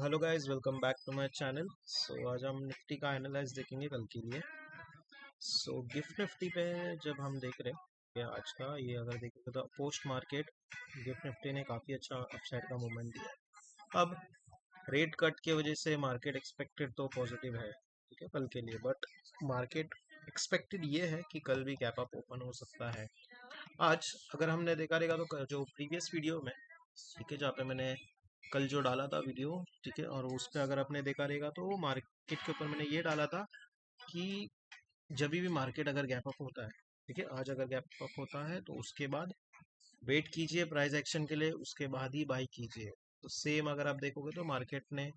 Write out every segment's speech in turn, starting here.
Hello guys, welcome back to my channel. आज हम Nifty का एनालाइज देखेंगे कल के लिए। गिफ्ट निफ्टी पे जब हम देख रहे हैं कि आज का ये अगर देखेंगे तो पोस्ट मार्केट गिफ्ट निफ्टी ने काफ़ी अच्छा अपसाइड का मूवमेंट दिया। अब रेट कट की वजह से मार्केट एक्सपेक्टेड तो पॉजिटिव है, ठीक है, कल के लिए। बट मार्केट एक्सपेक्टेड ये है कि कल भी गैप अप ओपन हो सकता है। आज अगर हमने देखा रहेगा तो जो प्रीवियस वीडियो में, ठीक है, जहाँ पे मैंने कल जो डाला था वीडियो, ठीक है, और उस पर अगर आपने देखा रहेगा तो मार्केट के ऊपर मैंने ये डाला था कि जब भी मार्केट अगर गैप अप होता है, ठीक है, आज अगर गैप अप होता है तो उसके बाद वेट कीजिए प्राइस एक्शन के लिए, उसके बाद ही बाई कीजिए। तो सेम अगर आप देखोगे तो मार्केट ने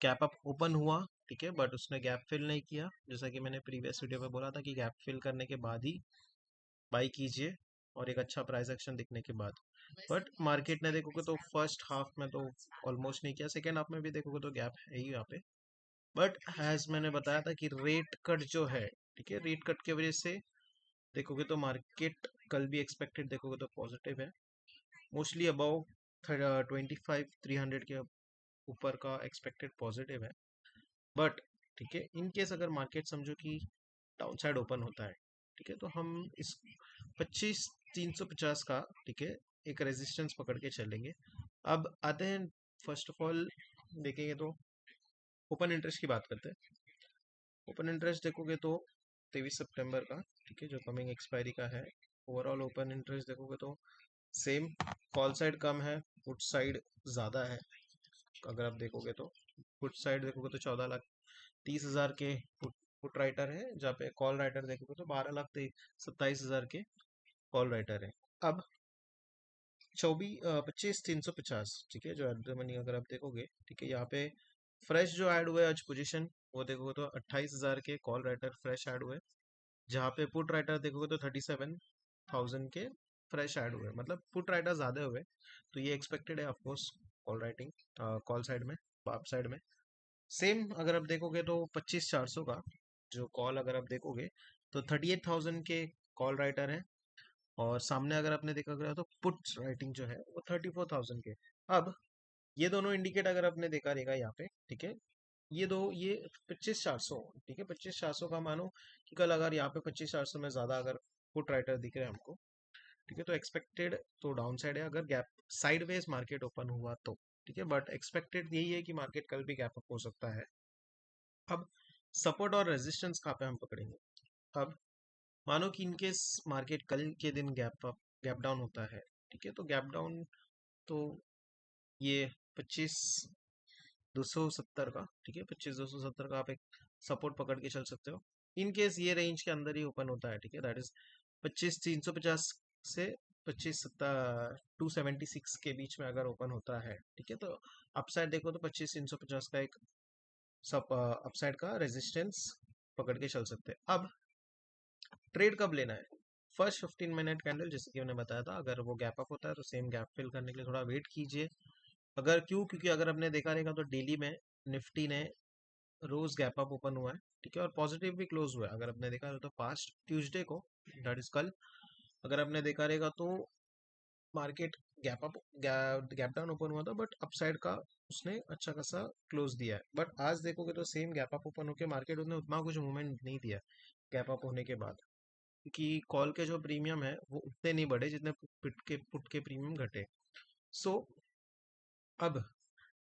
गैप अप ओपन हुआ, ठीक है, बट उसने गैप फिल नहीं किया। जैसा कि मैंने प्रीवियस वीडियो में बोला था कि गैप फिल करने के बाद ही बाई कीजिए और एक अच्छा प्राइस एक्शन दिखने के बाद। बट मार्केट ने देखोगे तो फर्स्ट हाफ में तो ऑलमोस्ट नहीं किया, सेकेंड हाफ में भी देखोगे तो गैप है ही यहाँ पे। बट एज मैंने बताया था कि रेट कट जो है, ठीक है, रेट कट की वजह से देखोगे तो मार्केट कल भी एक्सपेक्टेड देखोगे तो पॉजिटिव है, मोस्टली अबाउ 25,300 के ऊपर का एक्सपेक्टेड पॉजिटिव है। बट ठीक है, इन केस अगर मार्केट समझो कि डाउन साइड ओपन होता है, ठीक है, तो हम इस 25,350 का, ठीक है, एक रेजिस्टेंस पकड़ के चलेंगे। अब आते हैं, फर्स्ट ऑफ ऑल देखेंगे तो ओपन इंटरेस्ट की बात करते हैं। ओपन इंटरेस्ट देखोगे तो 23 सितंबर का, ठीक है, जो कमिंग एक्सपायरी का है। ओवरऑल ओपन इंटरेस्ट देखोगे तो सेम, कॉल साइड कम है, पुट साइड ज़्यादा है। अगर आप देखोगे तो पुट साइड देखोगे तो 14,30,000 के पुट राइटर है, जहाँ पे कॉल राइटर देखोगे तो 12,27,000 के कॉल राइटर है। अब 25,350, ठीक है, जो एट द मनी अगर आप देखोगे, ठीक है, यहाँ पे फ्रेश जो ऐड हुए आज पोजीशन, वो देखोगे तो 28,000 के कॉल राइटर फ्रेश ऐड हुए, जहाँ पे पुट राइटर देखोगे तो 37,000 के फ्रेश ऐड हुए, मतलब पुट राइटर ज़्यादा हुए। तो ये एक्सपेक्टेड है of course call writing, call side में, बाप साइड में। सेम अगर आप देखोगे तो 25,400 का जो कॉल अगर आप देखोगे तो 38,000 के कॉल राइटर है, और सामने अगर आपने देखा गया तो पुट राइटिंग जो है वो 34,000 के। अब ये दोनों इंडिकेट अगर आपने देखा रहेगा यहाँ पे, ठीक है, ये 25,400, ठीक है, 25,400 का मानो कि कल अगर यहाँ पे 25,400 में ज़्यादा अगर पुट राइटर दिख रहे हैं हमको, ठीक है, तो एक्सपेक्टेड तो डाउन साइड है अगर गैप साइडवेज मार्केट ओपन हुआ तो, ठीक है। बट एक्सपेक्टेड यही है कि मार्केट कल भी गैप अप हो सकता है। अब सपोर्ट और रेजिस्टेंस कहाँ पे हम पकड़ेंगे? अब मानो कि इनकेस मार्केट कल के दिन गैप डाउन होता है, ठीक है, तो गैप डाउन तो ये 25,270 का, ठीक है, 25,270 का आप एक सपोर्ट पकड़ के चल सकते हो। इन केस ये रेंज के अंदर ही ओपन होता है, ठीक है, दैट इज 25,350 से 25,276 के बीच में अगर ओपन होता है, ठीक है, तो अपसाइड देखो तो 25,350 का एक सब अपसाइड का रेजिस्टेंस पकड़ के चल सकते हैं। अब ट्रेड कब लेना है? फर्स्ट 15 मिनट कैंडल, जैसे कि मैंने बताया था, अगर वो गैप अप होता है तो सेम गैप फिल करने के लिए थोड़ा वेट कीजिए। अगर क्योंकि अगर आपने देखा रहेगा तो डेली में निफ्टी ने रोज गैप अप ओपन हुआ है, ठीक है, और पॉजिटिव भी क्लोज हुआ है। अगर आपने देखा तो पास्ट ट्यूसडे को, दैट इज कल, अगर आपने देखा रहेगा तो मार्केट गैप डाउन ओपन हुआ था, बट अपसाइड का उसने अच्छा खासा क्लोज दिया है। बट आज देखोगे तो सेम गैप अप ओपन होकर मार्केट उसने उतना कुछ मूवमेंट नहीं दिया गैप अप होने के बाद, क्योंकि कॉल के जो प्रीमियम है वो उतने नहीं बढ़े जितने पुट के प्रीमियम घटे। सो अब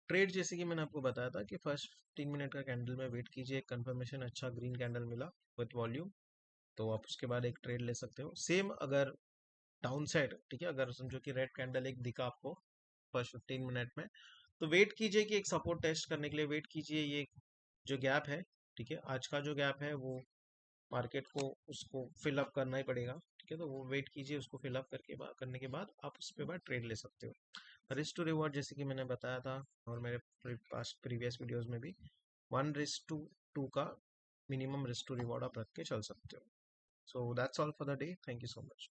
ट्रेड, जैसे कि मैंने आपको बताया था कि फर्स्ट 3 मिनट का कैंडल में वेट कीजिए, कंफर्मेशन अच्छा ग्रीन कैंडल मिला विथ वॉल्यूम, तो आप उसके बाद एक ट्रेड ले सकते हो। सेम अगर डाउन साइड, ठीक है, अगर समझो कि रेड कैंडल एक दिखा आपको फर्स्ट 15 मिनट में, तो वेट कीजिए कि एक सपोर्ट टेस्ट करने के लिए वेट कीजिए। ये जो गैप है, ठीक है, आज का जो गैप है वो मार्केट को उसको फिल अप करना ही पड़ेगा, ठीक है, तो वो वेट कीजिए, उसको फिल अप करने के बाद आप उस पर बाद ट्रेड ले सकते हो। रिस्क टू रिवॉर्ड, जैसे कि मैंने बताया था और मेरे पास प्रीवियस वीडियोस में भी, 1:2 का मिनिमम रिस्क टू रिवॉर्ड आप रख के चल सकते हो। So that's all for the day, thank you so much.